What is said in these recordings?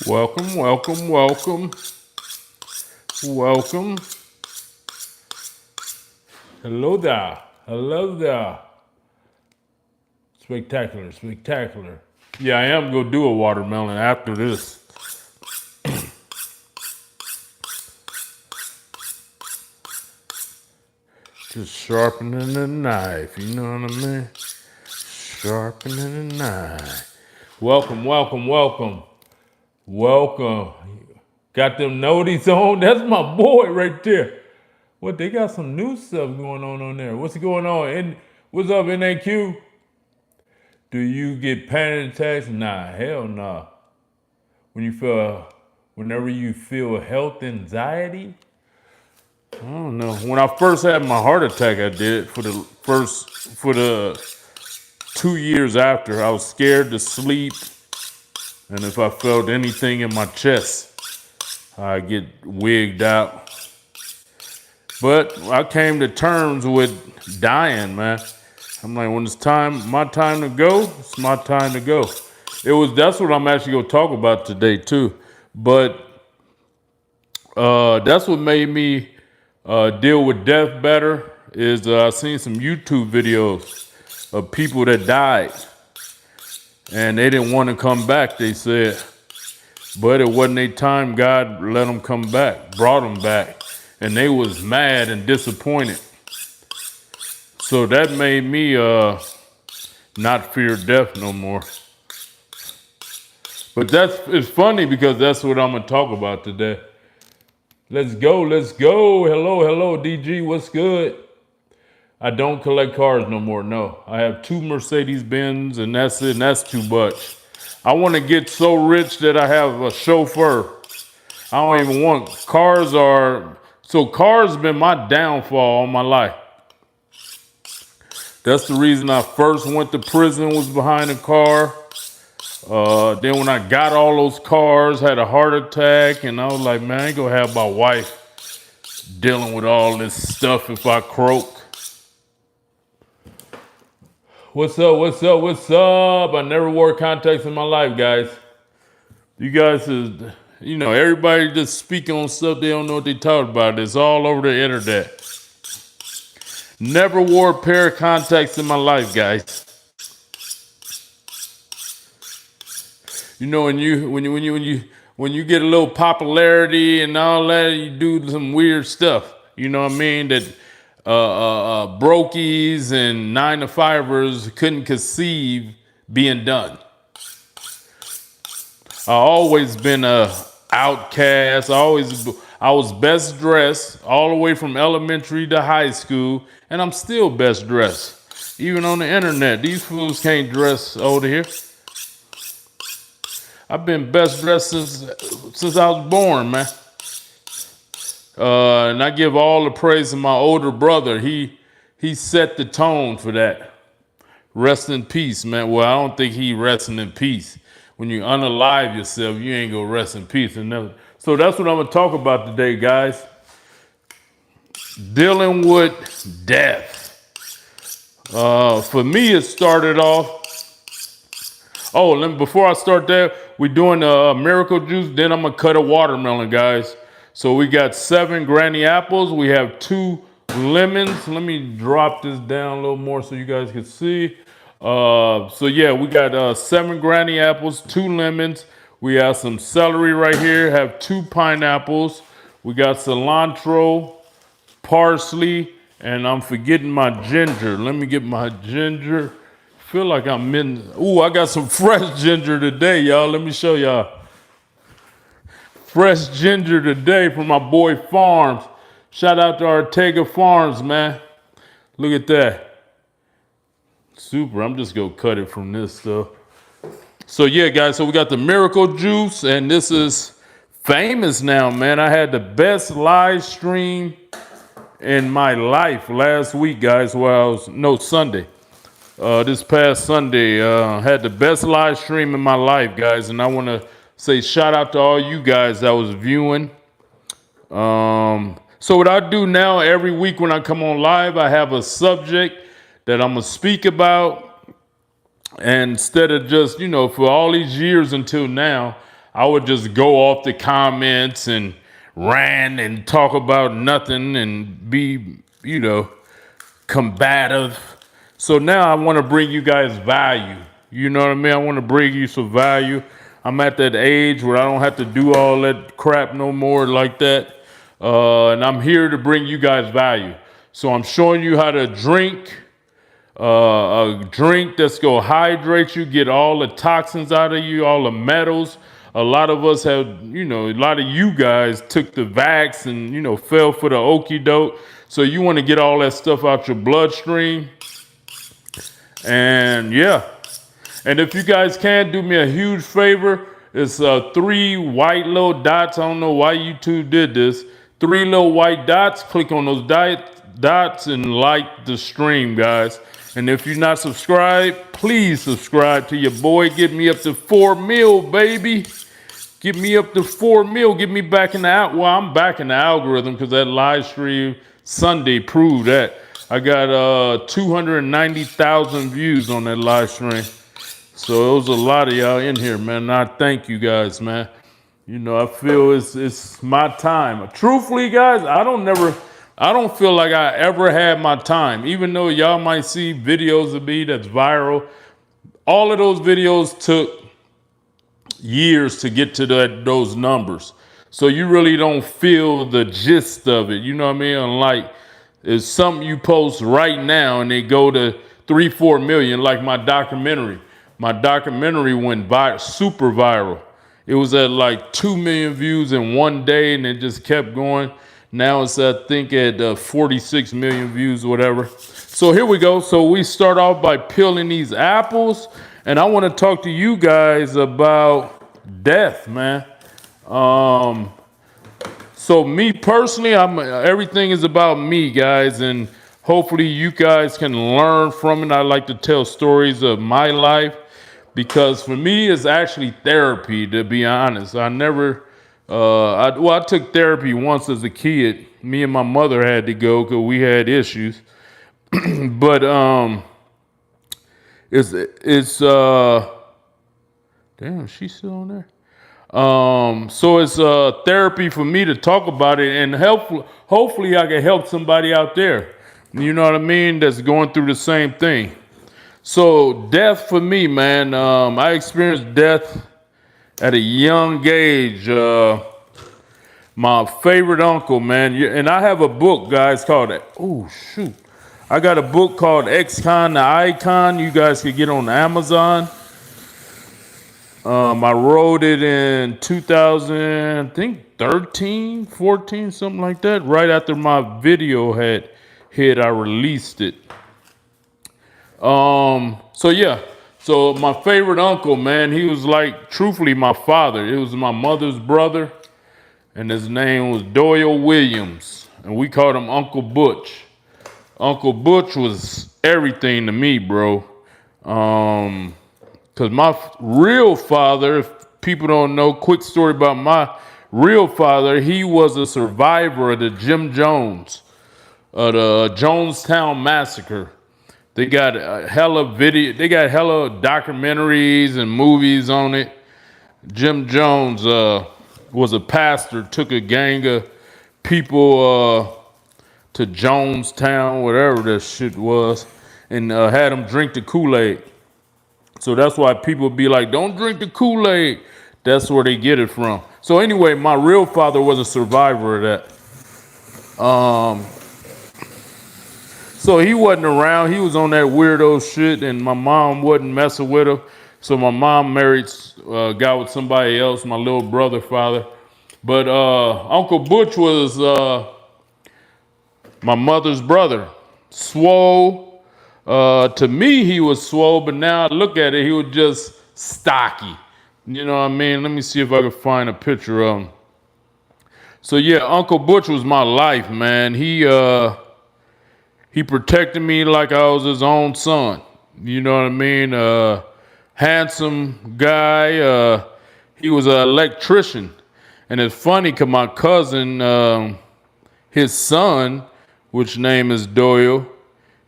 Welcome, welcome, welcome, welcome. Hello there. Hello there. Spectacular, spectacular. Yeah, I am gonna do a watermelon after this. Just sharpening the knife, you know what I mean? Sharpening the knife. Welcome, welcome, welcome, welcome. Got them noties on? That's my boy right there. What, they got some new stuff going on there. What's going on? And what's up, NAQ? Do you get panic attacks? Nah, hell nah. Whenever you feel health anxiety, I don't know. When I first had my heart attack, I did for the 2 years after. I was scared to sleep, and if I felt anything in my chest, I get wigged out. But I came to terms with dying, man. I'm like, when it's my time to go, it's my time to go. That's what I'm actually gonna talk about today too. But that's what made me deal with death better. Is I seen some YouTube videos of people that died and they didn't want to come back. They said, but it wasn't their time. God let them come back, brought them back, and they was mad and disappointed. So that made me not fear death no more. But it's funny because that's what I'm gonna talk about today. Let's go, let's go. Hello, hello, DG, what's good? I don't collect cars no more, no. I have 2 Mercedes Benz and that's it, and that's too much. I wanna get so rich that I have a chauffeur. I don't even want, cars been my downfall all my life. That's the reason I first went to prison, was behind a car. Then when I got all those cars, had a heart attack, and I was like, man, I ain't gonna have my wife dealing with all this stuff if I croak. What's up, what's up, what's up? I never wore contacts in my life, guys. You guys everybody just speaking on stuff they don't know what they talk about. It's all over the internet. Never wore a pair of contacts in my life, guys. You know, when you get a little popularity and all that, you do some weird stuff. You know what I mean? That brokies and 9-to-5ers couldn't conceive being done. I always been a outcast. I was best dressed all the way from elementary to high school, and I'm still best dressed. Even on the internet, these fools can't dress over here. I've been best dressed since I was born, man. And I give all the praise to my older brother. He set the tone for that. Rest in peace, man. Well, I don't think he resting in peace. When you unalive yourself, you ain't gonna rest in peace. So that's what I'm gonna talk about today, guys. Dealing with death. For me, it started off. Before I start that, we're doing a miracle juice. Then I'm gonna cut a watermelon, guys. So we got 7 granny apples. We have 2 lemons. Let me drop this down a little more so you guys can see. We got 7 granny apples, 2 lemons. We have some celery right here. Have 2 pineapples. We got cilantro, parsley, and I'm forgetting my ginger. Let me get my ginger. Feel like I'm in. Ooh, I got some fresh ginger today, y'all. Let me show y'all. Fresh ginger today from my boy Farms. Shout out to Ortega Farms, man. Look at that. Super. I'm just gonna cut it from this stuff. So yeah, guys. So we got the miracle juice, and this is famous now, man. I had the best live stream in my life last week, guys. Sunday. This past Sunday, had the best live stream in my life, guys, and I want to say shout out to all you guys that was viewing. So what I do now every week when I come on live, I have a subject that I'm gonna speak about, and instead of just for all these years until now, I would just go off the comments and rant and talk about nothing and be, combative. So now I want to bring you guys value. You know what I mean? I want to bring you some value. I'm at that age where I don't have to do all that crap no more like that. And I'm here to bring you guys value. So I'm showing you how to drink a drink that's going to hydrate you, get all the toxins out of you, all the metals. A lot of us have, a lot of you guys took the vax and, fell for the okie doke. So you want to get all that stuff out your bloodstream. And yeah. And if you guys can do me a huge favor, it's 3 white little dots. I don't know why YouTube did this. 3 little white dots. Click on those dots and like the stream, guys. And if you're not subscribed, please subscribe to your boy. Get me up to 4 mil, baby. Get me up to 4 mil. Get me back in the I'm back in the algorithm because that live stream Sunday proved that. I got 290,000 views on that live stream. So it was a lot of y'all in here, man. And I thank you guys, man. I feel it's my time. Truthfully, guys, I don't feel like I ever had my time. Even though y'all might see videos of me that's viral, all of those videos took years to get to those numbers. So you really don't feel the gist of it. You know what I mean? Unlike it's something you post right now and they go to 3-4 million, like my documentary. My documentary went super viral. It was at like 2 million views in one day and it just kept going. Now it's, I think, at 46 million views or whatever. So here we go. So we start off by peeling these apples. And I want to talk to you guys about death, man. So me personally, everything is about me, guys. And hopefully you guys can learn from it. I like to tell stories of my life. Because for me, it's actually therapy, to be honest. I took therapy once as a kid. Me and my mother had to go because we had issues. But damn, she's still on there. So it's therapy for me to talk about it, and hopefully I can help somebody out there. You know what I mean? That's going through the same thing. So death for me, man, I experienced death at a young age. My favorite uncle, man, and I have a book, guys, called I got a book called Ex-Con the Icon. You guys can get on Amazon. I wrote it in 2013, 14, something like that. Right after my video had hit, I released it. So yeah, so my favorite uncle, man, he was like, truthfully, my father. It was my mother's brother, and his name was Doyle Williams, and we called him Uncle Butch. Uncle Butch was everything to me, bro. Because my real father, if people don't know, quick story about my real father, he was a survivor of the Jim Jones, the Jonestown Massacre. They got hella documentaries and movies on it. Jim Jones was a pastor, took a gang of people to Jonestown, whatever that shit was, and had them drink the Kool-Aid. So that's why people be like, don't drink the Kool-Aid. That's where they get it from. So anyway, my real father was a survivor of that. So he wasn't around. He was on that weirdo shit, and my mom wasn't messing with him. So my mom got with somebody else, my little brother father. But Uncle Butch was my mother's brother. Swole. To me, he was swole, but now I look at it, he was just stocky. You know what I mean? Let me see if I can find a picture of him. So yeah, Uncle Butch was my life, man. He protected me like I was his own son. You know what I mean? Handsome guy. He was an electrician. And it's funny because my cousin, his son, which name is Doyle,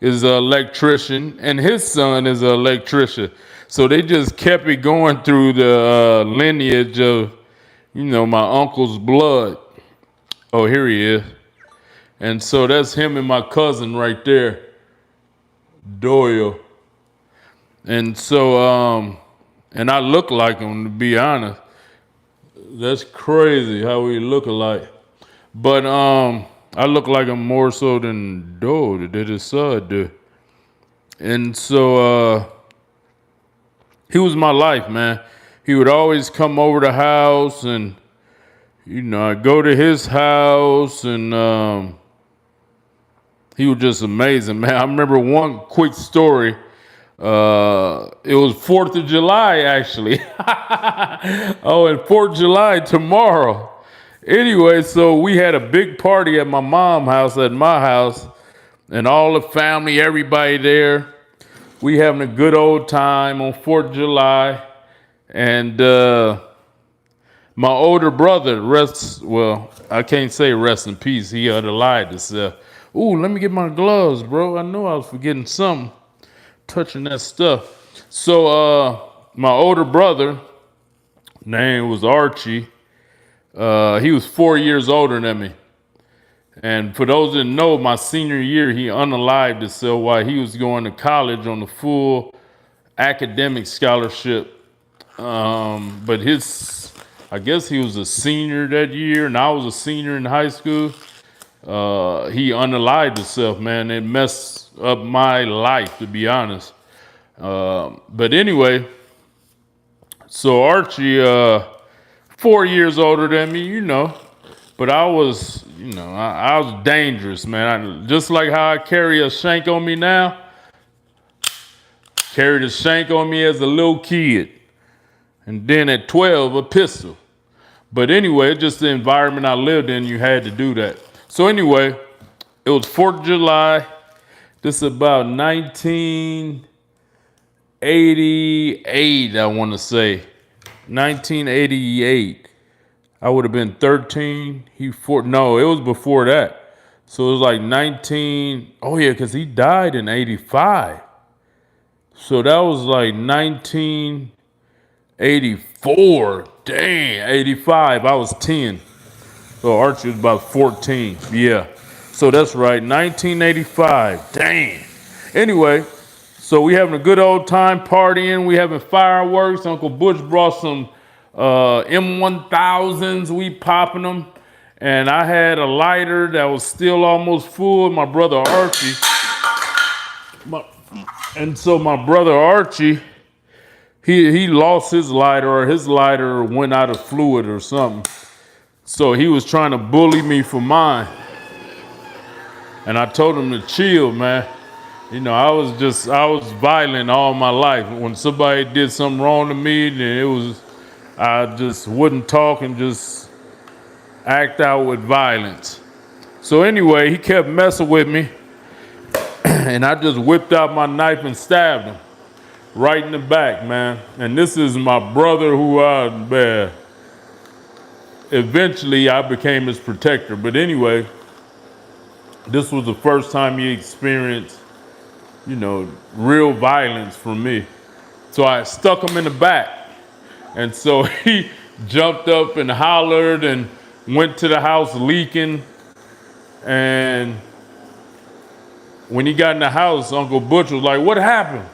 is an electrician, and his son is an electrician. So they just kept it going through the lineage of, my uncle's blood. Oh, here he is. And so that's him and my cousin right there, Doyle. And so, and I look like him, to be honest. That's crazy how we look alike. But I look like him more so than Doyle did his son do. And so he was my life, man. He would always come over the house, and I'd go to his house, and he was just amazing, man. I remember one quick story. It was 4th of July, actually. Oh, and 4th of July tomorrow. Anyway, so we had a big party at my mom's house, at my house, and all the family, everybody there. We having a good old time on 4th of July. And my older brother I can't say rest in peace. He unalived himself. Ooh, let me get my gloves, bro. I know I was forgetting something, touching that stuff. So my older brother, name was Archie. He was 4 years older than me. And for those that know, my senior year, he unalived himself while he was going to college on the full academic scholarship. But I guess he was a senior that year, and I was a senior in high school. He unalived himself, man. It messed up my life, to be honest. But anyway, so Archie, 4 years older than me, but I was, I was dangerous, man. Just like how I carry a shank on me now, carried a shank on me as a little kid. And then at 12, a pistol. But anyway, just the environment I lived in, you had to do that. So anyway, it was 4th of July. This is about 1988, I want to say. 1988. I would have been 13. No, it was before that. So it was like because he died in 85. So that was like 1984. Dang, 85. I was 10. So Archie was about 14. Yeah. So that's right, 1985. Dang. Anyway, so we having a good old time partying. We having fireworks. Uncle Butch brought some M1000s. We popping them. And I had a lighter that was still almost full. My brother Archie. And so my brother Archie, he lost his lighter, or his lighter went out of fluid or something. So he was trying to bully me for mine. And I told him to chill, man. I was violent all my life. When somebody did something wrong to me, then I just wouldn't talk and just act out with violence. So anyway, he kept messing with me. And I just whipped out my knife and stabbed him right in the back, man. And this is my brother eventually I became his protector. But anyway, this was the first time he experienced, real violence from me. So I stuck him in the back. And so he jumped up and hollered and went to the house leaking. And when he got in the house, Uncle Butch was like, "What happened?"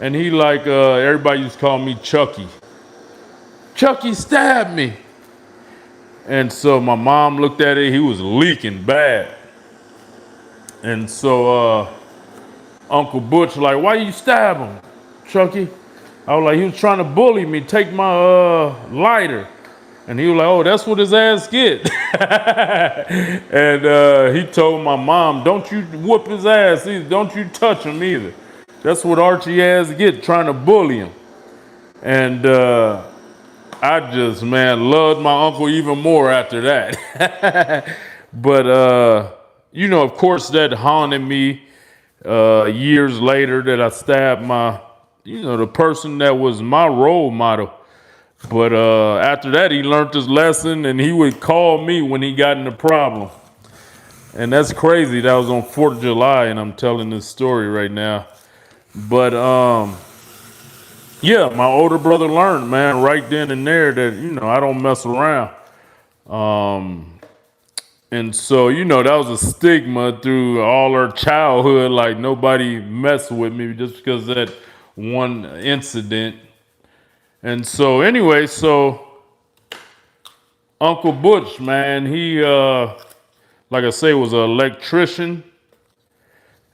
And he everybody used to call me Chucky. Chucky stabbed me. And so my mom looked at it. He was leaking bad. And so Uncle Butch like, "Why you stab him, Chucky?" I was like, "He was trying to bully me, take my lighter." And he was like, "Oh, that's what his ass get." And he told my mom, "Don't you whoop his ass either. Don't you touch him either. That's what Archie ass get, trying to bully him." And I just, loved my uncle even more after that. But, of course, that haunted me years later, that I stabbed the person that was my role model. But after that, he learned his lesson, and he would call me when he got in a problem. And that's crazy. That was on 4th of July, and I'm telling this story right now. But yeah, my older brother learned, man, right then and there that, I don't mess around. And so, that was a stigma through all our childhood. Like nobody messed with me just because of that one incident. And so, anyway, so Uncle Butch, man, he, like I say, was an electrician.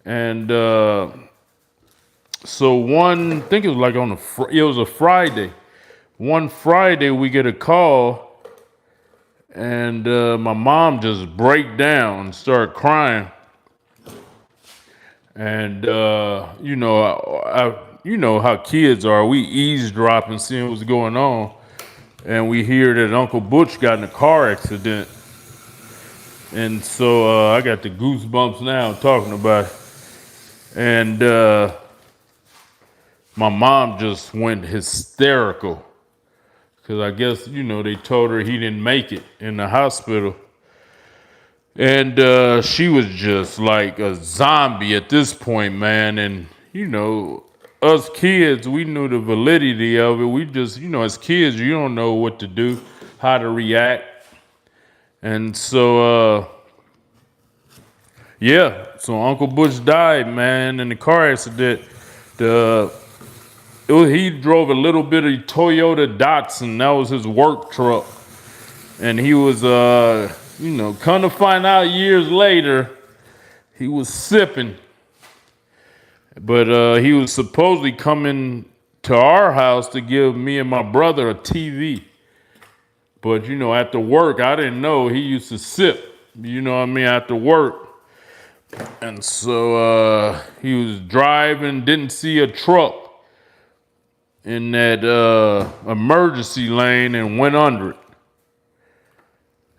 And so I think it was like it was a Friday. One Friday, we get a call, and my mom just break down and start crying. And you know how kids are. We eavesdropping, seeing what's going on, and we hear that Uncle Butch got in a car accident. And so I got the goosebumps now talking about it. And my mom just went hysterical because I guess, they told her he didn't make it in the hospital. And she was just like a zombie at this point, man. And, us kids, we knew the validity of it. We just, as kids, you don't know what to do, how to react. And so, yeah, so Uncle Butch died, man, in the car accident. He drove a little bit of Toyota Datsun. That was his work truck. And he was, come to find out years later, he was sipping. But he was supposedly coming to our house to give me and my brother a TV. But, after work, I didn't know he used to sip, after work. And so he was driving, didn't see a truck in that emergency lane and went under it.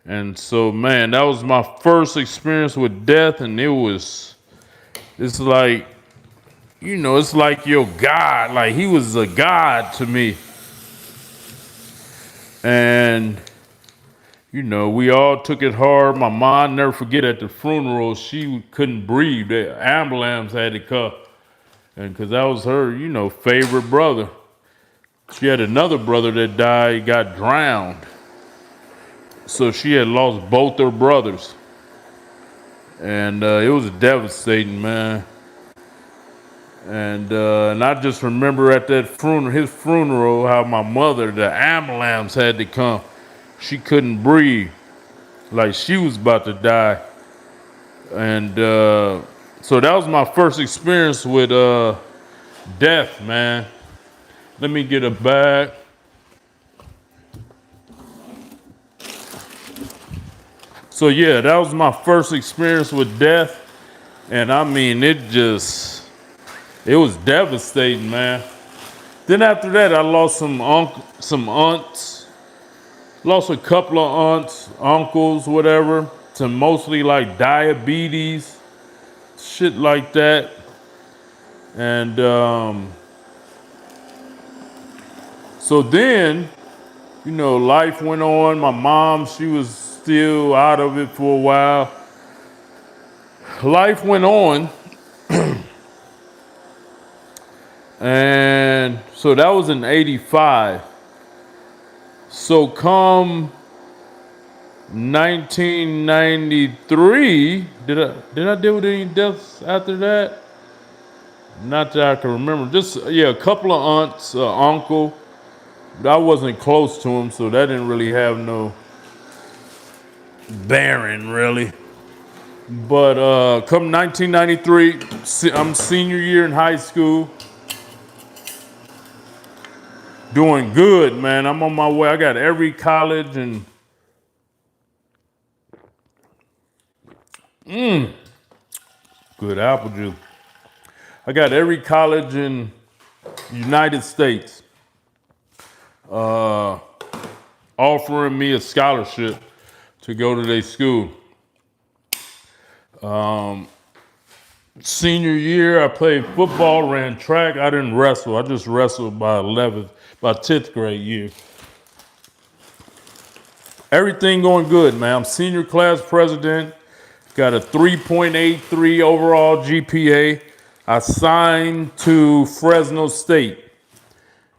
And so, man, that was my first experience with death, and it's like, it's like your God. Like, he was a God to me. And, we all took it hard. My mom, never forget, at the funeral, she couldn't breathe. The ambulance had to come. And because that was her, favorite brother. She had another brother that died, got drowned. So she had lost both her brothers. And it was devastating, man. And I just remember at that his funeral, how my mother, the ambulance had to come. She couldn't breathe, like she was about to die. And so that was my first experience with death, man. Let me get a bag. So yeah, that was my first experience with death. And I mean, it was devastating, man. Then after that, I lost some aunts. Lost a couple of aunts, uncles, whatever, to mostly like diabetes, shit like that. And so then, life went on. My mom, she was still out of it for a while. Life went on. And so that was in 85. So come 1993, did I deal with any deaths after that? Not that I can remember. Just, a couple of aunts, uncle. But I wasn't close to him, so that didn't really have no bearing, really. But come 1993, I'm senior year in high school. Doing good, man. I'm on my way. I got every college and good apple juice. I got every college in the United States offering me a scholarship to go to their school. Senior year, I played football, ran track. I didn't wrestle. I just wrestled by 10th grade year. Everything going good, man. I'm senior class president. Got a 3.83 overall GPA. I signed to Fresno State.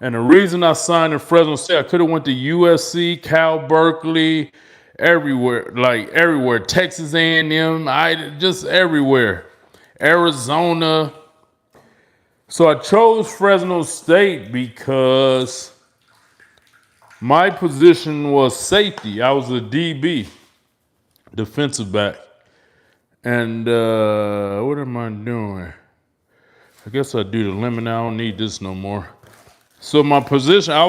And the reason I signed to Fresno State, I could have went to USC, Cal Berkeley, everywhere, like everywhere. Texas A&M, just everywhere. Arizona. So I chose Fresno State because my position was safety. I was a DB, defensive back. And what am I doing? I guess I do the lemon. I don't need this no more. So my position, I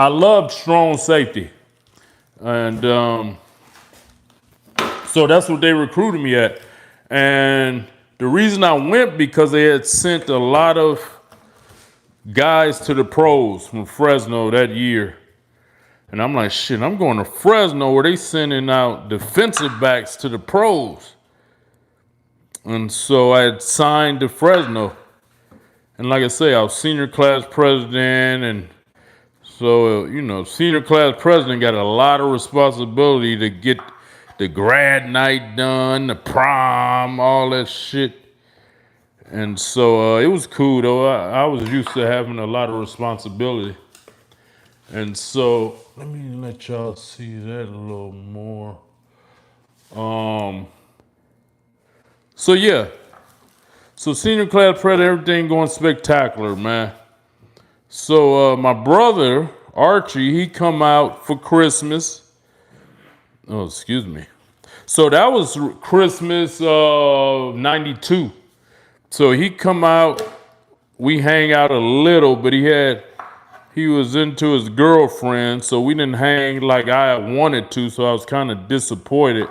loved strong safety. And so that's what they recruited me at. And the reason I went because they had sent a lot of guys to the pros from Fresno that year. And I'm like, shit, I'm going to Fresno where they sending out defensive backs to the pros. And so I had signed to Fresno. And like I say, I was senior class president. And so, senior class president got a lot of responsibility to get the grad night done, the prom, all that shit. And so it was cool, though. I was used to having a lot of responsibility. And so let me let y'all see that a little more. So yeah. So senior class president, everything going spectacular, man. So my brother, Archie, he come out for Christmas. Oh, excuse me. So that was Christmas 92. So he come out, we hang out a little, but he was into his girlfriend, so we didn't hang like I wanted to, so I was kind of disappointed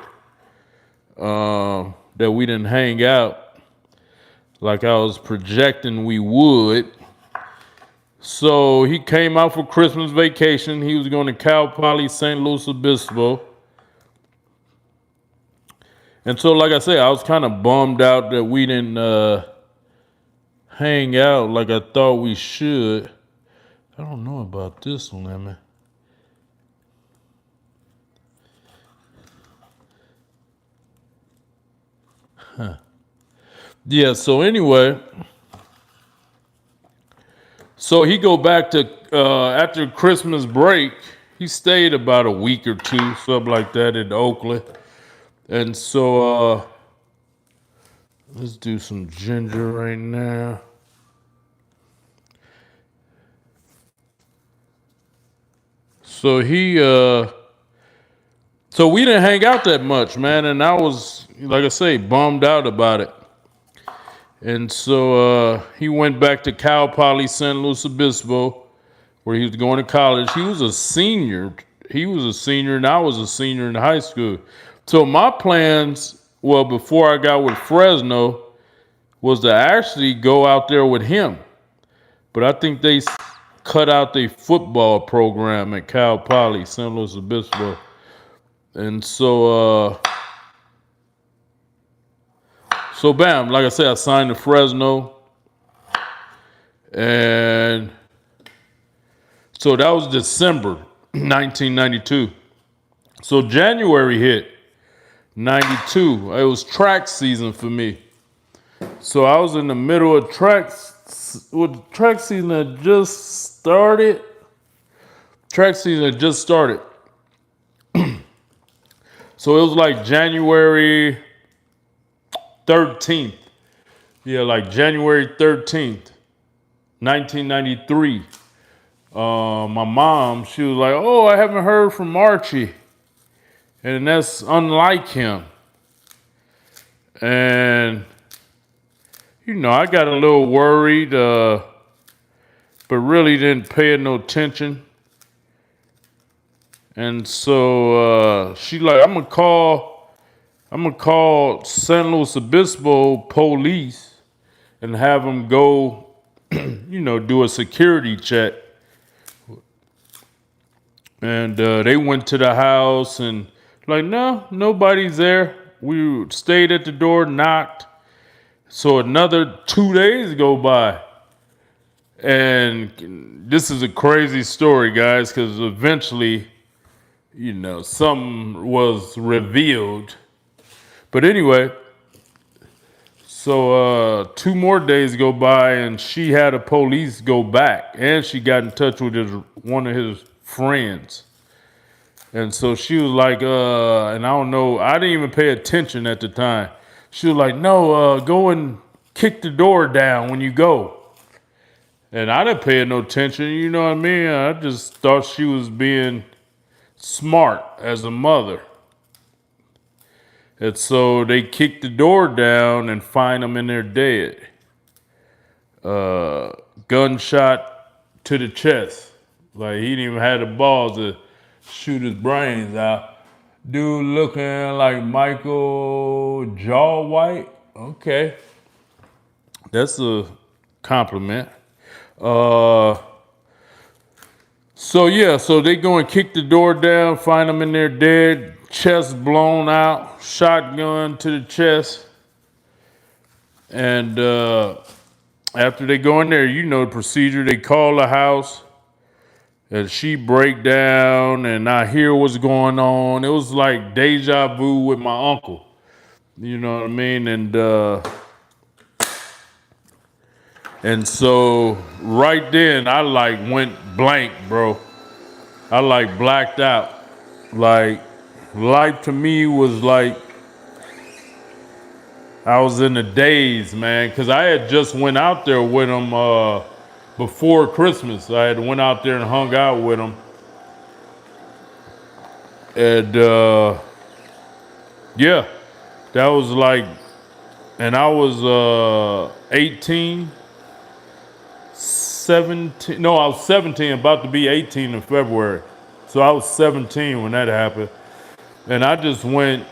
that we didn't hang out like I was projecting we would. So he came out for Christmas vacation. He was going to Cal Poly St. Louis Obispo. And so, like I say, I was kind of bummed out that we didn't hang out like I thought we should. I don't know about this lemon. Huh. Yeah, so anyway. So he go back to, after Christmas break, he stayed about a week or two, something like that in Oakland. And so let's do some ginger right now. So so we didn't hang out that much, man. And I was, like I say, bummed out about it. And so he went back to Cal Poly San Luis Obispo, where he was going to college. He was a senior. And I was a senior in high school. So my plans, well, before I got with Fresno, was to actually go out there with him. But I think they cut out their football program at Cal Poly San Luis Obispo. And so bam, like I said, I signed to Fresno. And so that was December 1992. So January hit, 92. It was track season for me. So I was in the middle of track season had just started. Track season had just started. So it was like January 13th. Yeah, like January 13th, 1993. My mom, she was like, oh, I haven't heard from Archie. And that's unlike him. And, I got a little worried, but really didn't pay it no attention. And so she like, I'm gonna call San Luis Obispo police and have them go, do a security check. And they went to the house and like, no, nobody's there. We stayed at the door, knocked. So another 2 days go by. And this is a crazy story, guys, because eventually, something was revealed. But anyway, so 2 more days go by, and she had a police go back, and she got in touch with one of his friends. And so she was like, and I don't know, I didn't even pay attention at the time. She was like, no, go and kick the door down when you go. And I didn't pay no attention, you know what I mean? I just thought she was being smart as a mother. And so they kicked the door down and find them in there dead. Gunshot to the chest. Like he didn't even have the balls to shoot his brains out. Dude looking like Michael Jaw White. Okay. That's a compliment. So they go and kick the door down, find them in there dead, chest blown out, shotgun to the chest. And after they go in there, you know the procedure. They call the house, and she break down, and I hear what's going on. It was like deja vu with my uncle. You know what I mean? And so right then I like went blank, bro. I like blacked out. Like life to me was like I was in a daze, man, because I had just went out there with him before Christmas. I had went out there and hung out with him. And yeah, that was like, and I was 18, 17. No, I was 17, about to be 18 in February. So I was 17 when that happened. And I just went,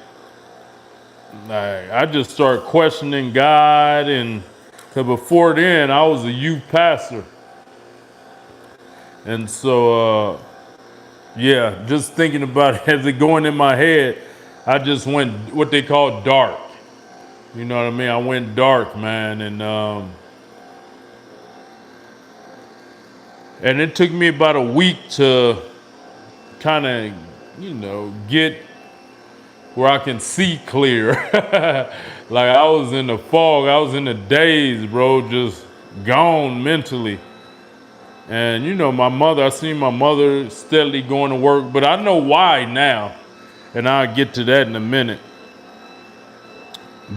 I just started questioning God. And because before then, I was a youth pastor. And so, yeah, just thinking about it as it going in my head, I just went what they call dark. You know what I mean? I went dark, man. And it took me about a week to kind of, get where I can see clear. Like I was in the fog, I was in the daze, bro, just gone mentally. And I seen my mother steadily going to work, but I know why now. And I'll get to that in a minute.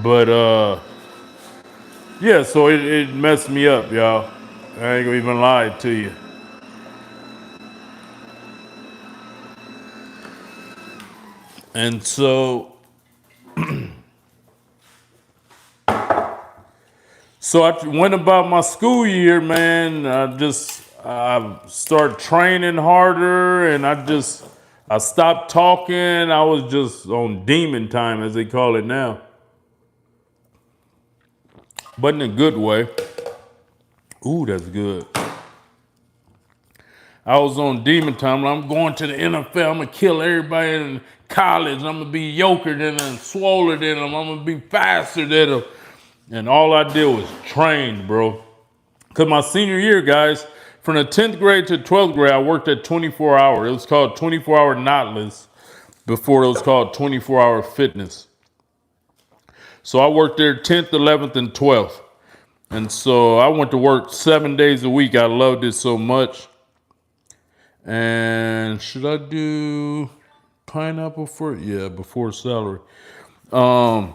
But yeah, so it messed me up, y'all. I ain't gonna even lie to you. And so I went about my school year, man. I started training harder, and I stopped talking. I was just on demon time, as they call it now. But in a good way. Ooh, that's good. I was on demon time. I'm going to the NFL. I'm going to kill everybody in college. I'm going to be yoker than them, swoller than them. I'm going to be faster than them. And all I did was train, bro. Because my senior year, guys, from the 10th grade to 12th grade, I worked at 24 Hour. It was called 24 Hour Knotless before it was called 24 Hour Fitness. So I worked there 10th, 11th, and 12th. And so I went to work 7 days a week. I loved it so much. And should I do pineapple for it? Yeah, before salary. So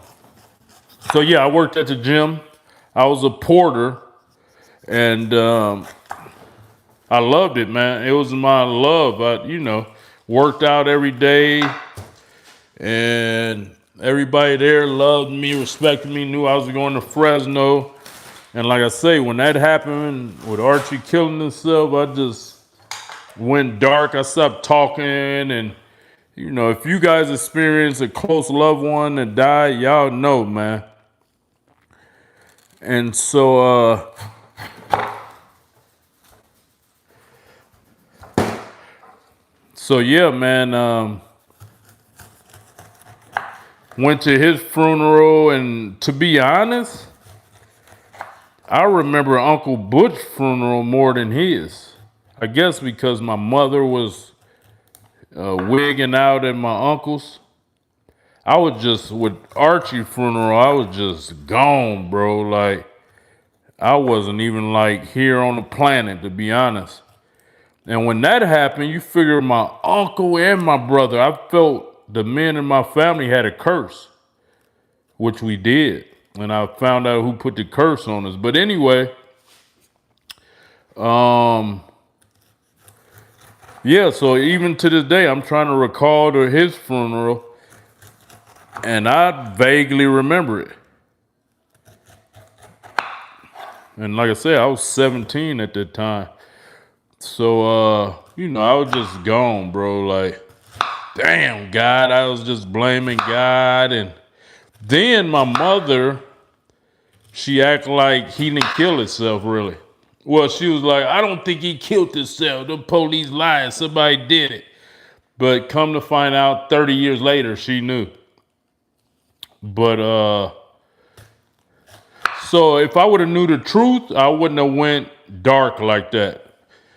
yeah, I worked at the gym. I was a porter, and I loved it, man. It was my love. I, worked out every day, and everybody there loved me, respected me, knew I was going to Fresno. And like I say, when that happened with Archie killing himself, I just went dark. I stopped talking. And, if you guys experience a close loved one that died, y'all know, man. And so, yeah, man, went to his funeral. And to be honest, I remember Uncle Butch's funeral more than his. I guess because my mother was wigging out at my uncle's. I was just with Archie funeral. I was just gone, bro. Like I wasn't even like here on the planet, to be honest. And when that happened, you figure my uncle and my brother, I felt the men in my family had a curse, which we did. And I found out who put the curse on us. But anyway, um, yeah, so even to this day, I'm trying to recall his funeral, and I vaguely remember it. And like I said, I was 17 at that time. So, I was just gone, bro. Like, damn, God, I was just blaming God. And then my mother, she act like he didn't kill himself, really. Well, she was like, I don't think he killed himself. The police lied. Somebody did it. But come to find out 30 years later, she knew. But, so if I would have knew the truth, I wouldn't have went dark like that.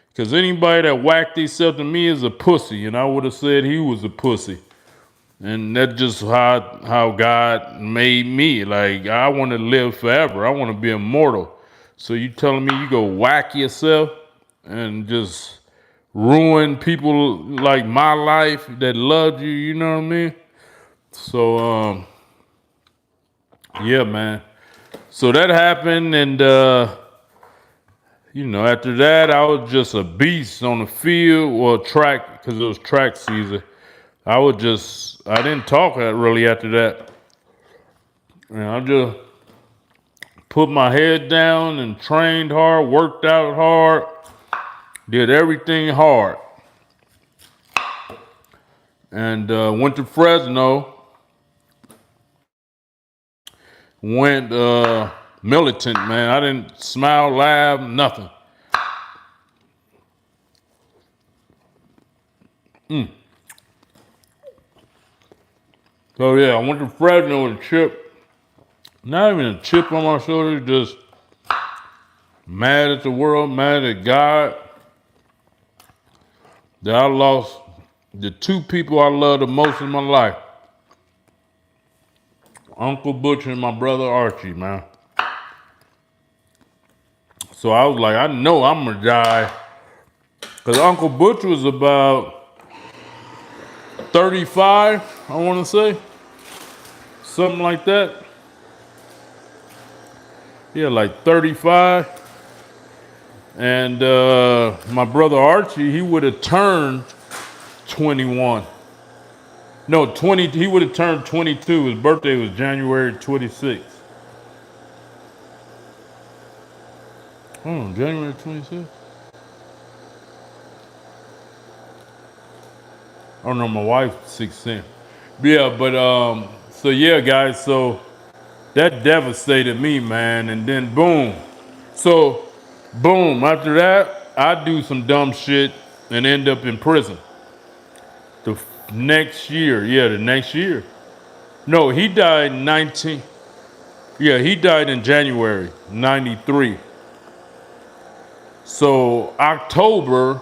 Because anybody that whacked himself to me is a pussy, and I would have said he was a pussy. And that's just how God made me. Like, I want to live forever. I want to be immortal. So you telling me you go whack yourself and just ruin people like my life that loved you, you know what I mean? So, yeah, man. So that happened, and after that, I was just a beast on the field or track because it was track season. I didn't talk really after that. And I just put my head down and trained hard, worked out hard, did everything hard. And went to Fresno, went militant, man. I didn't smile, laugh, nothing. So yeah, I went to Fresno with a chip. Not even a chip on my shoulder, just mad at the world, mad at God. That I lost the two people I love the most in my life. Uncle Butch and my brother Archie, man. So I was like, I know I'm gonna die. Because Uncle Butch was about 35, I wanna say. Something like that. Yeah, like 35. And my brother Archie, he would have turned 21. No, 20. He would have turned 22. His birthday was January 26th. January 26th? Oh no, my wife's 16. Yeah, but so yeah, guys, so that devastated me, man. And then boom. So boom, after that, I do some dumb shit and end up in prison. The next year, the next year. No, he died in 19. Yeah, he died in January 93. So October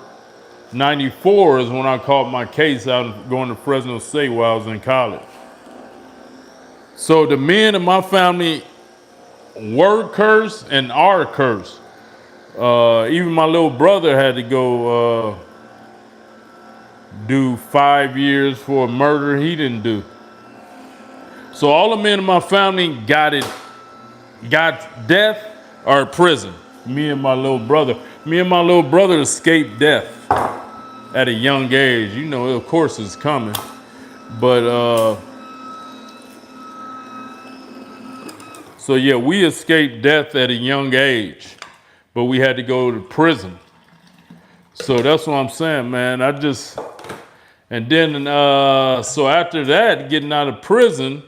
94 is when I caught my case out going to Fresno State while I was in college. So the men in my family were cursed and are cursed. Even my little brother had to go do 5 years for a murder he didn't do. So all the men in my family got death or prison. Me and my little brother. Me and my little brother escaped death at a young age. You know, of course it's coming. But so yeah, we escaped death at a young age, but we had to go to prison. So that's what I'm saying, man. And then so after that, getting out of prison,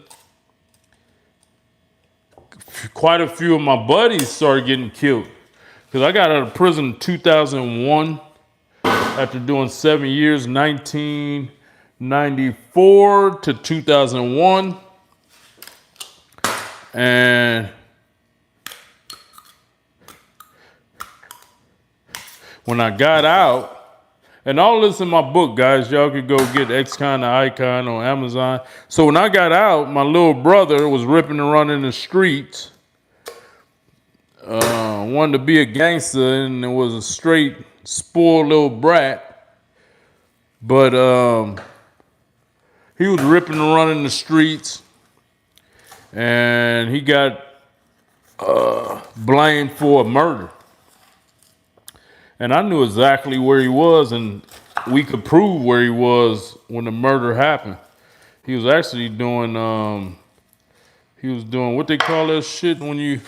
quite a few of my buddies started getting killed. Because I got out of prison in 2001 after doing 7 years, 1994 to 2001. And when I got out, And all this in my book, guys. Y'all could go get X-Con or Icon on Amazon. So when I got out, my little brother was ripping and running the streets. Wanted to be a gangster, and it was a straight spoiled little brat. But he was ripping and running the streets, and he got blamed for a murder. And I knew exactly where he was, and we could prove where he was when the murder happened. He was actually doing what they call that shit when you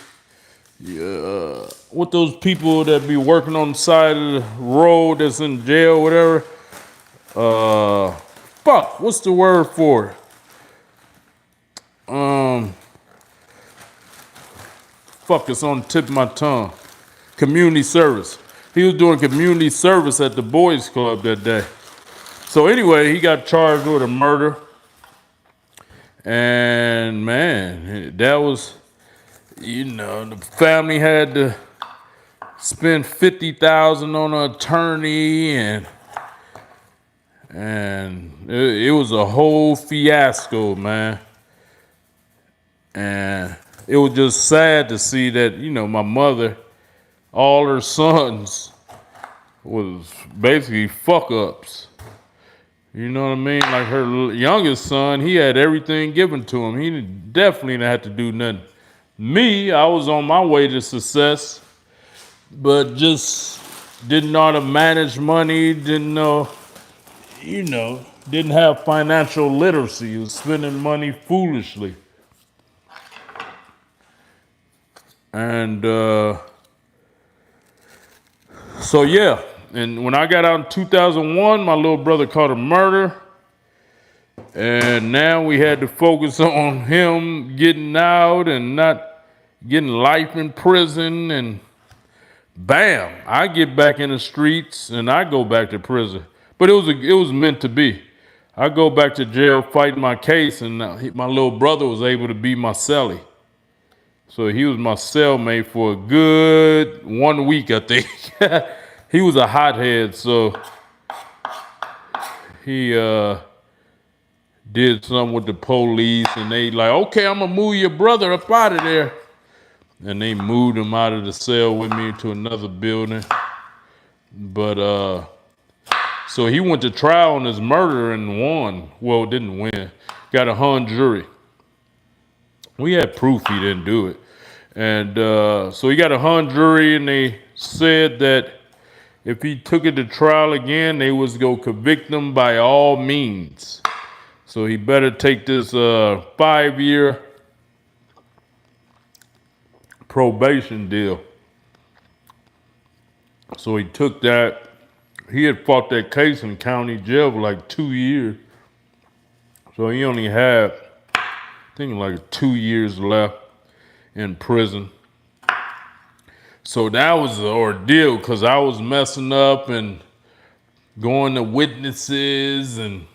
what those people that be working on the side of the road that's in jail, whatever. What's the word for it? It's on the tip of my tongue. Community service. He was doing community service at the boys club that day. So anyway, he got charged with a murder. And man, that was, the family had to spend $50,000 on an attorney, and it was a whole fiasco, man. And it was just sad to see that, my mother, all her sons was basically fuck ups. You know what I mean? Like her youngest son, he had everything given to him. He definitely didn't have to do nothing. Me, I was on my way to success, but just didn't know how to manage money, didn't know, didn't have financial literacy, was spending money foolishly. And so yeah, and when I got out in 2001, my little brother caught a murder, and now we had to focus on him getting out and not getting life in prison, and bam, I get back in the streets and I go back to prison. But it was meant to be. I go back to jail fighting my case, and my little brother was able to be my cellie. So he was my cellmate for a good 1 week, I think. He was a hothead, so he did something with the police, and they like, okay, I'm gonna move your brother up out of there. And they moved him out of the cell with me to another building. But so he went to trial on his murder and won. Well, didn't win. Got a hung jury. We had proof he didn't do it. And so he got a hung jury, and they said that if he took it to trial again, they was going to convict him by all means. So he better take this 5-year probation deal. So he took that. He had fought that case in county jail for like 2 years. So he only had, I think, like 2 years left in prison. So that was an ordeal because I was messing up and going to witnesses, and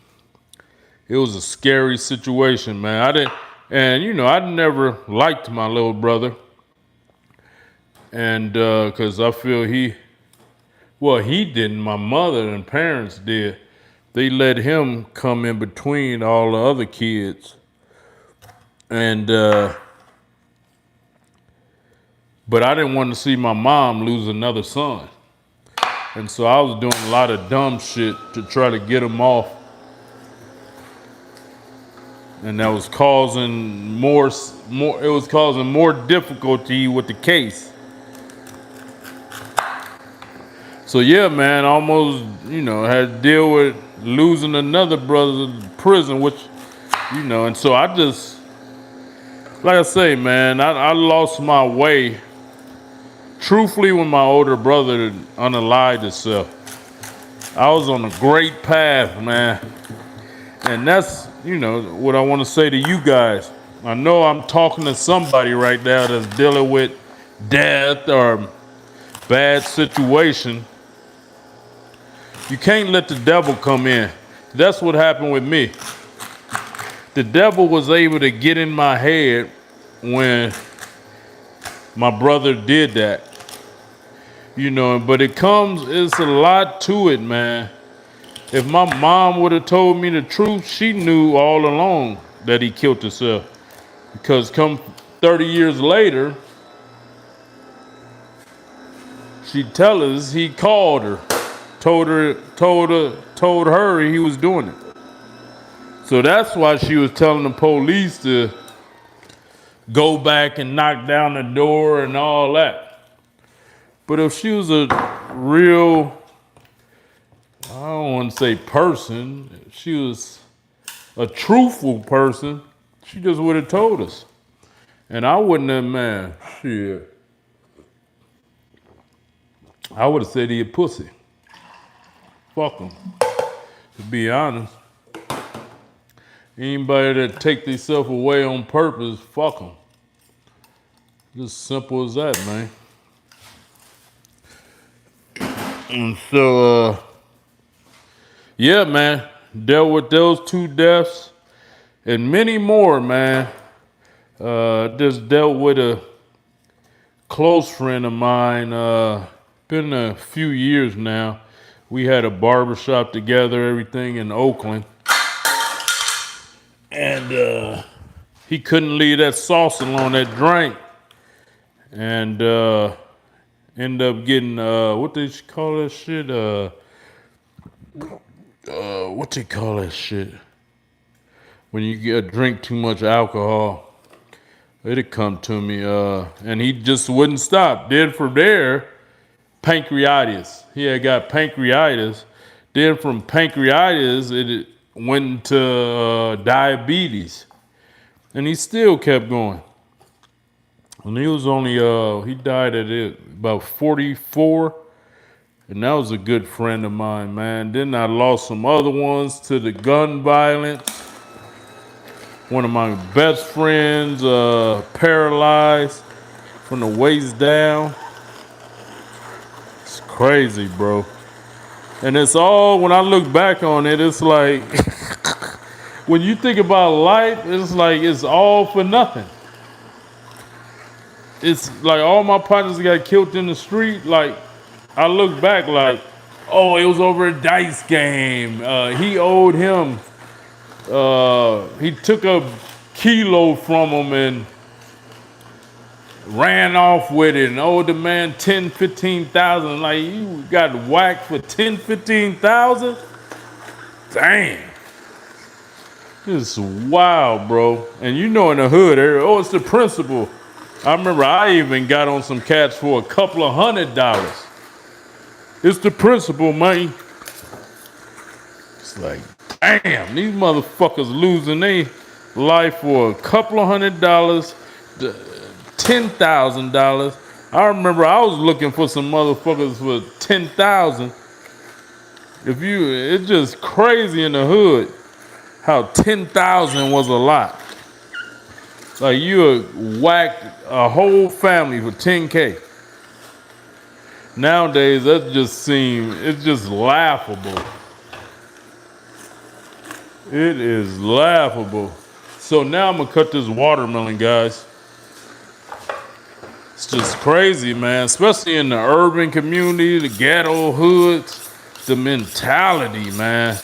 it was a scary situation, man. I never liked my little brother. And because I feel he didn't, my mother and parents did. They let him come in between all the other kids. And but I didn't want to see my mom lose another son. And so I was doing a lot of dumb shit to try to get him off. And that was causing more difficulty with the case. So yeah, man, almost, had to deal with losing another brother to prison, which, and so I just, like I say, man, I lost my way. Truthfully, when my older brother unalived himself, I was on a great path, man. And that's, what I want to say to you guys. I know I'm talking to somebody right now that's dealing with death or bad situation. You can't let the devil come in. That's what happened with me. The devil was able to get in my head when my brother did that. But it's a lot to it, man. If my mom would have told me the truth, she knew all along that he killed himself. Because come 30 years later, she tell us he called her, told her he was doing it. So that's why she was telling the police to go back and knock down the door and all that. But if she was a real, I don't want to say person, if she was a truthful person, she just would have told us. And I wouldn't have, man, shit. I would have said he a pussy. Fuck him. To be honest. Anybody that take themselves away on purpose, fuck them. Just simple as that, man. And so, yeah, man, dealt with those 2 deaths and many more, man. Just dealt with a close friend of mine. Been a few years now. We had a barbershop together, everything in Oakland. And he couldn't leave that sauce alone, that drink. And end up getting, what they call that shit? What they call that shit? When you drink too much alcohol. It'd come to me. And he just wouldn't stop. Then from there, pancreatitis. He had got pancreatitis. Then from pancreatitis, it went to diabetes. And he still kept going. And he was only, he died at about 44. And that was a good friend of mine, man. Then I lost some other ones to the gun violence. One of my best friends, paralyzed from the waist down. It's crazy, bro. And it's all, when I look back on it, it's like, when you think about life, it's like it's all for nothing. It's like all my partners got killed in the street. Like, I look back like, oh, it was over a dice game. He owed him. He took a kilo from him and ran off with it and owed the man 10, 15,000. Like, you got whacked for 10, 15,000? Damn. This is wild, bro. And you know in the hood, oh, it's the principal. I remember I even got on some cats for a couple of $100. It's the principal, man. It's like, damn, these motherfuckers losing their life for a couple of $100, $10,000. I remember I was looking for some motherfuckers for 10,000. It's just crazy in the hood how 10,000 was a lot. Like you whacked a whole family for 10K. Nowadays, it's just laughable. It is laughable. So now I'm gonna cut this watermelon, guys. It's just crazy, man. Especially in the urban community, the ghetto hoods, the mentality, man.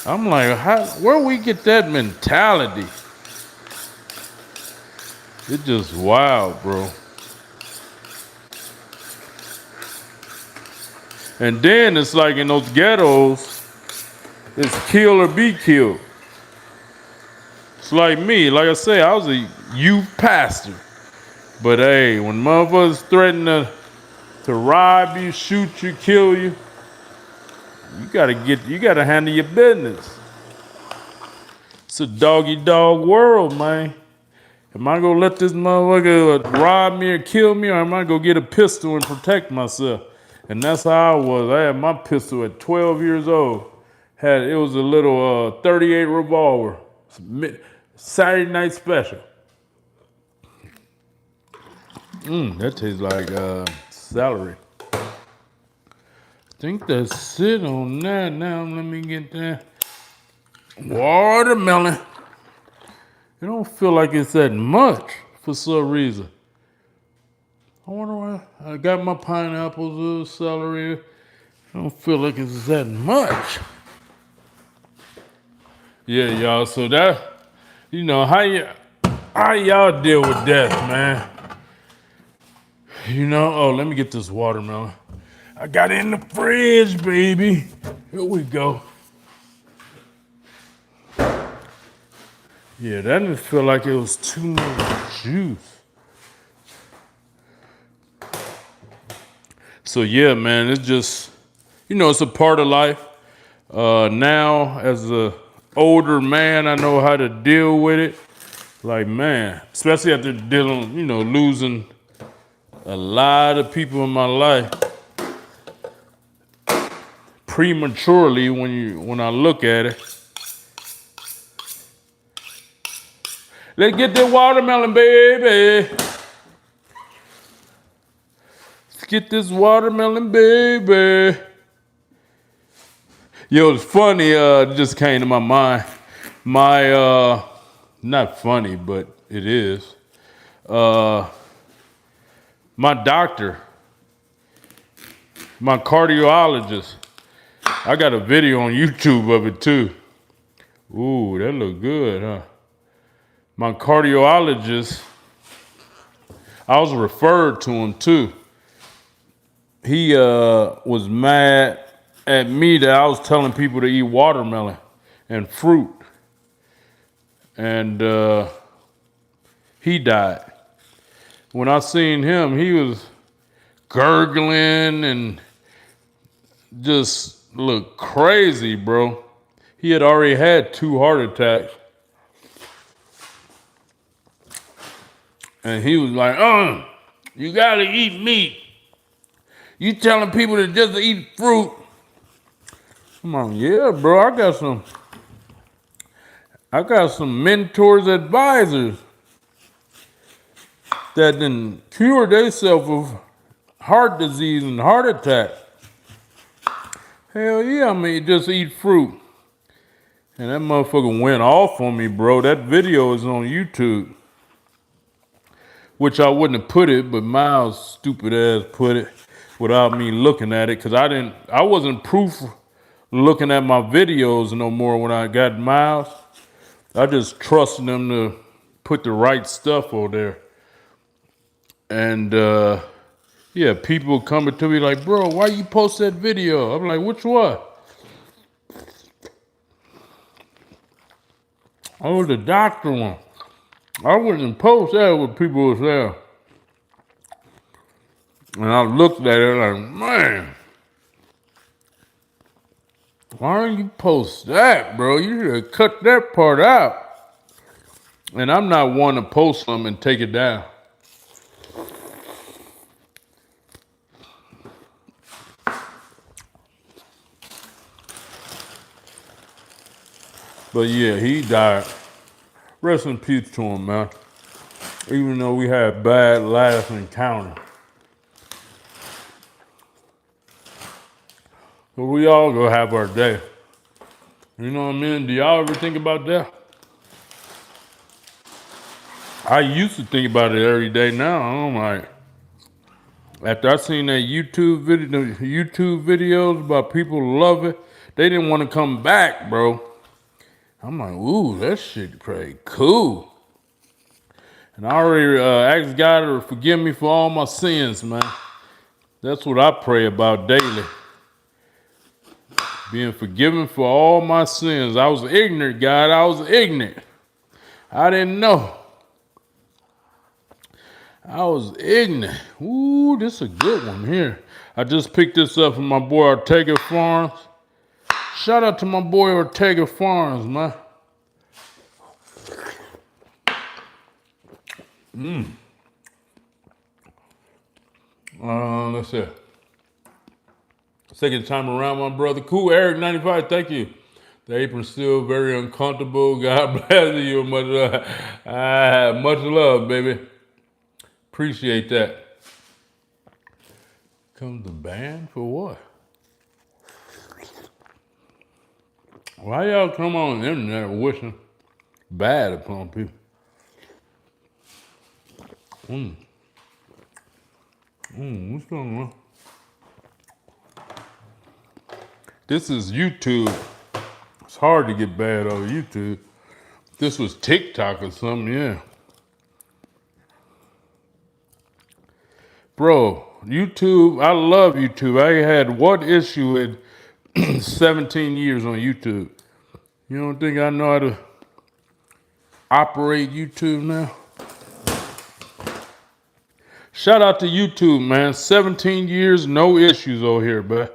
I'm like, where we get that mentality? It's just wild, bro. And then it's like in those ghettos, it's kill or be killed. It's like me. Like I say, I was a youth pastor. But hey, when motherfuckers threaten to rob you, shoot you, kill you, you gotta handle your business. It's a dog-eat-dog world, man. Am I gonna let this motherfucker rob me or kill me, or am I gonna get a pistol and protect myself? And that's how I was. I had my pistol at 12 years old. It was a little 38 revolver. Saturday night special. That tastes like celery. I think that's it on that. Now let me get that watermelon. It don't feel like it's that much for some reason. I wonder why. I got my pineapples, celery, I don't feel like it's that much. Yeah, y'all. So that, how y'all deal with death, man? Oh, let me get this watermelon. I got it in the fridge, baby. Here we go. Yeah, that didn't feel like it was too much juice. So yeah, man, it's just, it's a part of life. Now, as a older man, I know how to deal with it. Like, man, especially after dealing, losing a lot of people in my life prematurely. When I look at it, let's get that watermelon, baby. Let's get this watermelon, baby. Yo, it's funny. It just came to my mind. Not funny, but it is. My doctor, my cardiologist. I got a video on YouTube of it too. Ooh, that look good, huh? My cardiologist, I was referred to him too. He was mad at me that I was telling people to eat watermelon and fruit. And he died. When I seen him, he was gurgling and just looked crazy, bro. He had already had 2 heart attacks. And he was like, you gotta eat meat. You telling people to just eat fruit. Come on, yeah, bro, I got some mentors, advisors that done cured themselves of heart disease and heart attack. Hell yeah, just eat fruit. And that motherfucker went off on me, bro. That video is on YouTube. Which I wouldn't have put it, but Miles' stupid ass put it without me looking at it. Cause I wasn't proof looking at my videos no more when I got Miles. I just trusted them to put the right stuff on there. And yeah, people coming to me like, bro, why you post that video? I'm like, which one? Oh, the doctor one. I wouldn't post that with people was there. And I looked at it like, man, why don't you post that, bro? You should have cut that part out. And I'm not one to post something and take it down. But yeah, he died. Rest in peace to him, man. Even though we had bad last encounter. But we all go have our day. You know what I mean? Do y'all ever think about that? I used to think about it every day. Now I'm like, after I seen that YouTube videos about people love it, they didn't want to come back, bro. I'm like, ooh, that shit pretty cool. And I already asked God to forgive me for all my sins, man. That's what I pray about daily. Being forgiven for all my sins. I was ignorant, God. I was ignorant. I didn't know. I was ignorant. Ooh, this is a good one here. I just picked this up from my boy Ortega Farms. Shout out to my boy Ortega Farms, man. Let's see. Second time around, my brother. Cool, Eric 95, thank you. The apron's still very uncomfortable. God bless you. Much love, baby. Appreciate that. Come the band for what? Why y'all come on the internet wishing bad upon people? What's going on? This is YouTube. It's hard to get bad on YouTube. This was TikTok or something, yeah. Bro, YouTube, I love YouTube. I had one issue in 17 years on YouTube. You don't think I know how to operate YouTube now? Shout out to YouTube, man. 17 years, no issues over here, but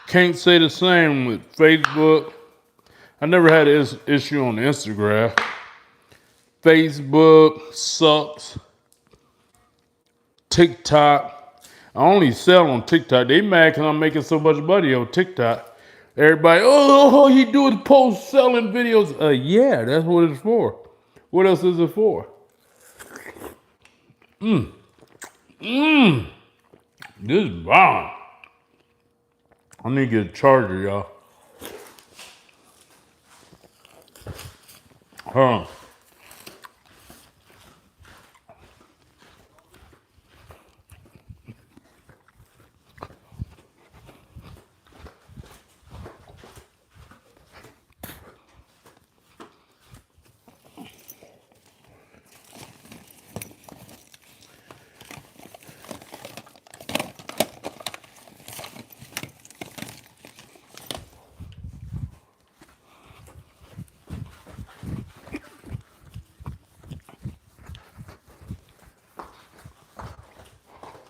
can't say the same with Facebook. I never had an issue on Instagram. Facebook sucks. TikTok. I only sell on TikTok. They mad because I'm making so much money on TikTok. Everybody, oh, he doing post selling videos. Yeah, that's what it's for. What else is it for? This is bomb. I need to get a charger, y'all. Hold on.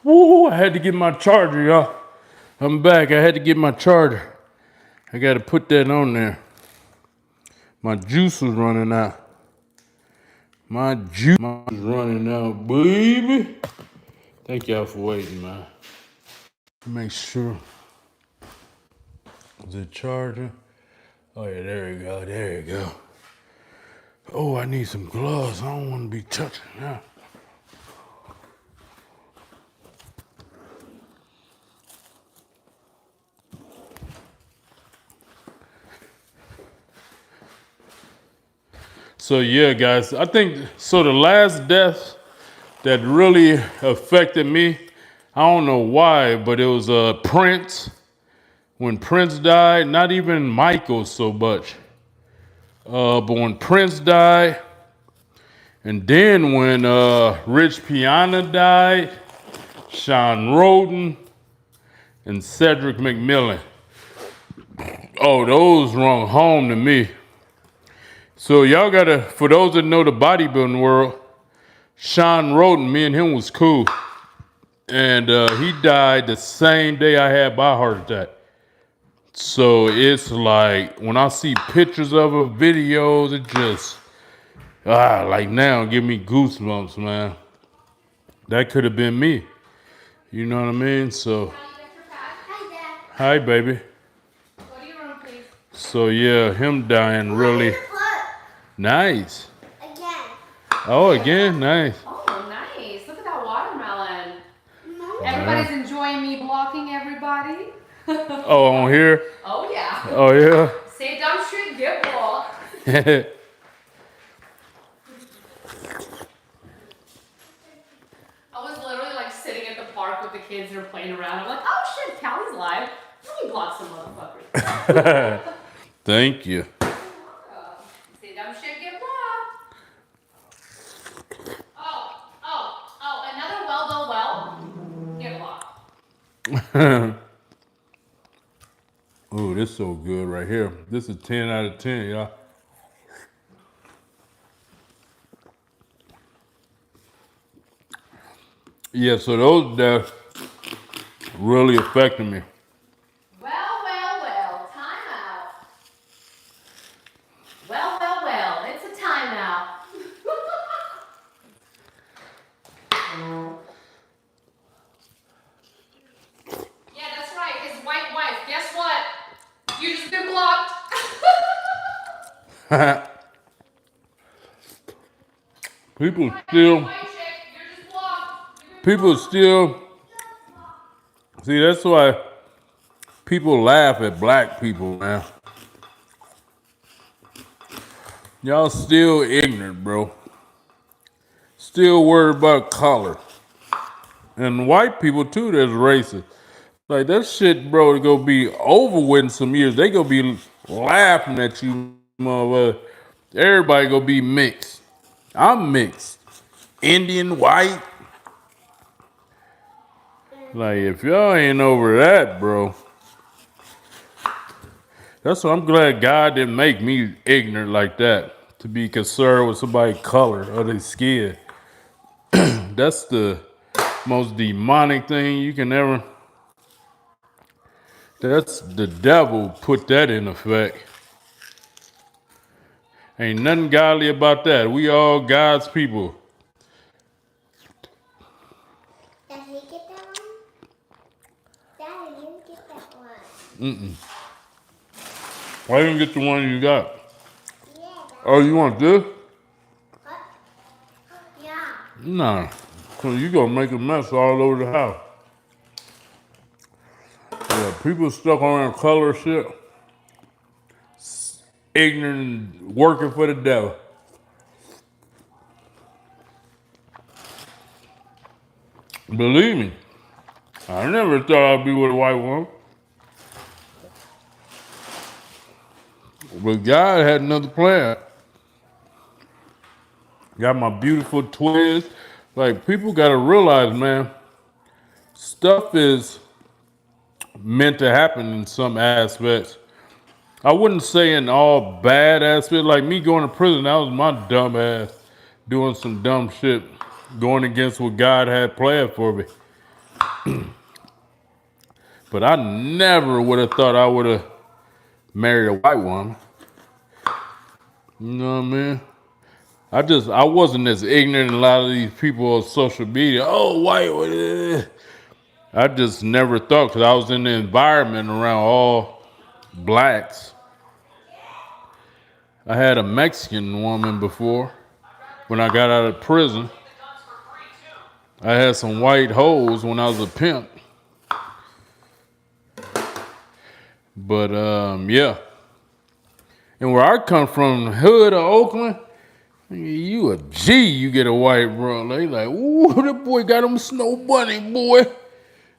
Woo, I had to get my charger, y'all. I'm back. I had to get my charger. I got to put that on there. My juice was running out. My juice is running out, baby. Thank y'all for waiting, man. Make sure. Is it charger? Oh, yeah, there you go. There you go. Oh, I need some gloves. I don't want to be touching that. So yeah, guys, I think so. The last death that really affected me, I don't know why, but it was Prince. When Prince died, not even Michael so much, but when Prince died, and then when Rich Piana died, Sean Roden, and Cedric McMillan. Oh, those rung home to me. So y'all gotta, for those that know the bodybuilding world, Sean Roden, me and him was cool. And he died the same day I had my heart attack. So it's like, when I see pictures of her, videos, it just, like now, give me goosebumps, man. That could have been me. You know what I mean? So, hi, baby. Go to your room, please. So yeah, him dying really nice. Again. Oh, again, nice. Oh, nice. Look at that watermelon. Everybody's enjoying me blocking everybody. Oh, on here? Oh, yeah. Oh, yeah? Say dumb shit, get blocked. I was literally like sitting at the park with the kids that are playing around. I'm like, oh shit, Callie's live. Let me block some motherfuckers. Thank you. Say dumb shit, get blocked. Oh, another well, get blocked. Oh, this is so good right here. This is 10 out of 10, y'all. Yeah, so those deaths really affected me. Well, time out. Well, it's a timeout. Yeah, that's right, his white wife. Guess what? You just been blocked. People still, White chick, you're just blocked. people still, see, that's why people laugh at black people, man. Y'all still ignorant, bro. Still worried about color. And white people, too, that's racist. Like that shit, bro, go be over with in some years. They gonna be laughing at you, motherfucker. Everybody gonna be mixed. I'm mixed. Indian, white. Like if y'all ain't over that, bro. That's why I'm glad God didn't make me ignorant like that. To be concerned with somebody's color or their skin. That's the most demonic thing you can ever. That's the devil put that in effect. Ain't nothing godly about that. We all God's people. Daddy, get that one? Daddy, you get that one. Why didn't you get the one you got? Yeah, Daddy. Oh, you want this? What? Yeah. Nah. So you gonna make a mess all over the house. Yeah, people stuck on that color shit. Ignorant, working for the devil. Believe me, I never thought I'd be with a white woman. But God had another plan. Got my beautiful twins. Like, people gotta realize, man, stuff is meant to happen in some aspects. I wouldn't say in all bad aspects. Like me going to prison, that was my dumb ass doing some dumb shit, going against what God had planned for me. But I never would have thought I would have married a white woman. You know what I mean? I wasn't as ignorant as a lot of these people on social media. Oh, white. I just never thought because I was in the environment around all blacks. I had a Mexican woman before when I got out of prison. I had some white hoes when I was a pimp. But yeah. And where I come from, the hood of Oakland, you a G, you get a white bro. They like, ooh, that boy got him a snow bunny, boy.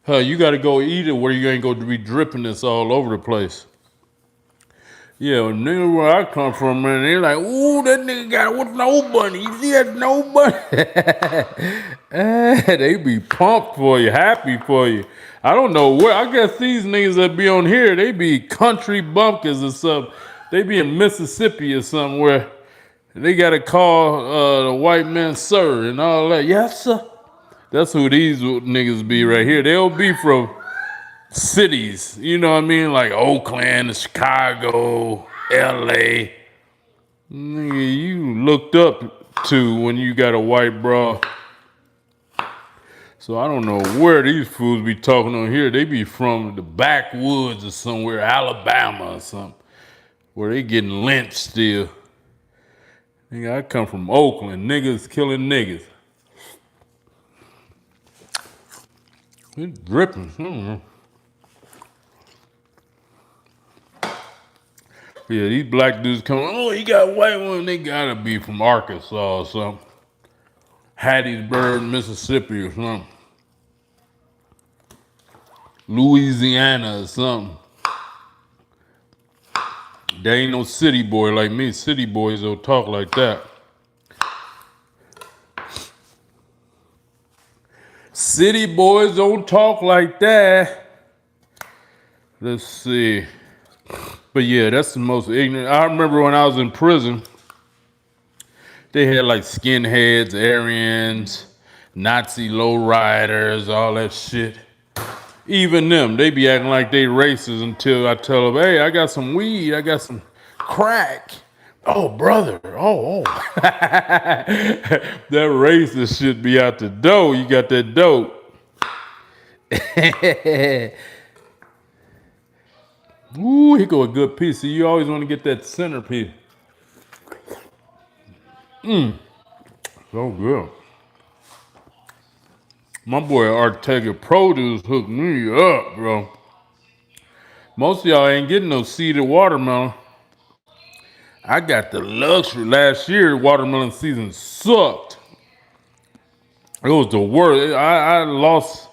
You got to go eat it where you ain't going to be dripping this all over the place. Yeah, well, nigga, where I come from, man, they like, ooh, that nigga got what no bunny. You see that no bunny? They be pumped for you, happy for you. I don't know where. I guess these niggas that be on here, they be country bumpkins or something. They be in Mississippi or somewhere. They got to call the white man sir and all that. Yes, sir. That's who these niggas be right here. They'll be from cities, you know what I mean? Like Oakland, Chicago, LA. Nigga, you looked up to when you got a white bra. So I don't know where these fools be talking on here. They be from the backwoods or somewhere, Alabama or something, where they getting lynched still. Nigga, I come from Oakland. Niggas killing niggas. It's dripping. Yeah, these black dudes come, oh, you got a white one. They gotta be from Arkansas or something. Hattiesburg, Mississippi or something. Louisiana or something. They ain't no city boy like me. City boys don't talk like that. City boys don't talk like that. Let's see. But yeah, that's the most ignorant. I remember when I was in prison, they had like skinheads, Aryans, Nazi lowriders, all that shit. Even them, they be acting like they racist until I tell them, hey, I got some weed, I got some crack. Oh, brother, oh. That racist shit be out the door. You got that dope. Ooh, here go a good piece. See, you always want to get that centerpiece. So good. My boy Ortega Produce hooked me up, bro. Most of y'all ain't getting no seeded watermelon. I got the luxury. Last year, watermelon season sucked. It was the worst. I lost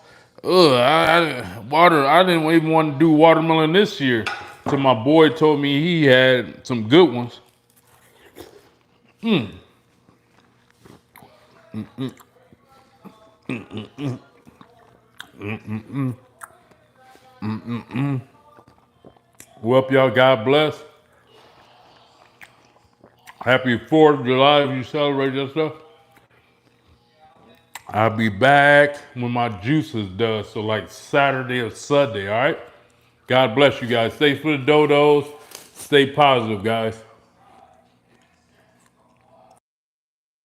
I didn't even want to do watermelon this year. So my boy told me he had some good ones. Well, y'all, God bless. Happy 4th of July if you celebrate that stuff. I'll be back when my juices does, so like Saturday or Sunday, all right? God bless you guys. Stay for the dodos. Stay positive, guys.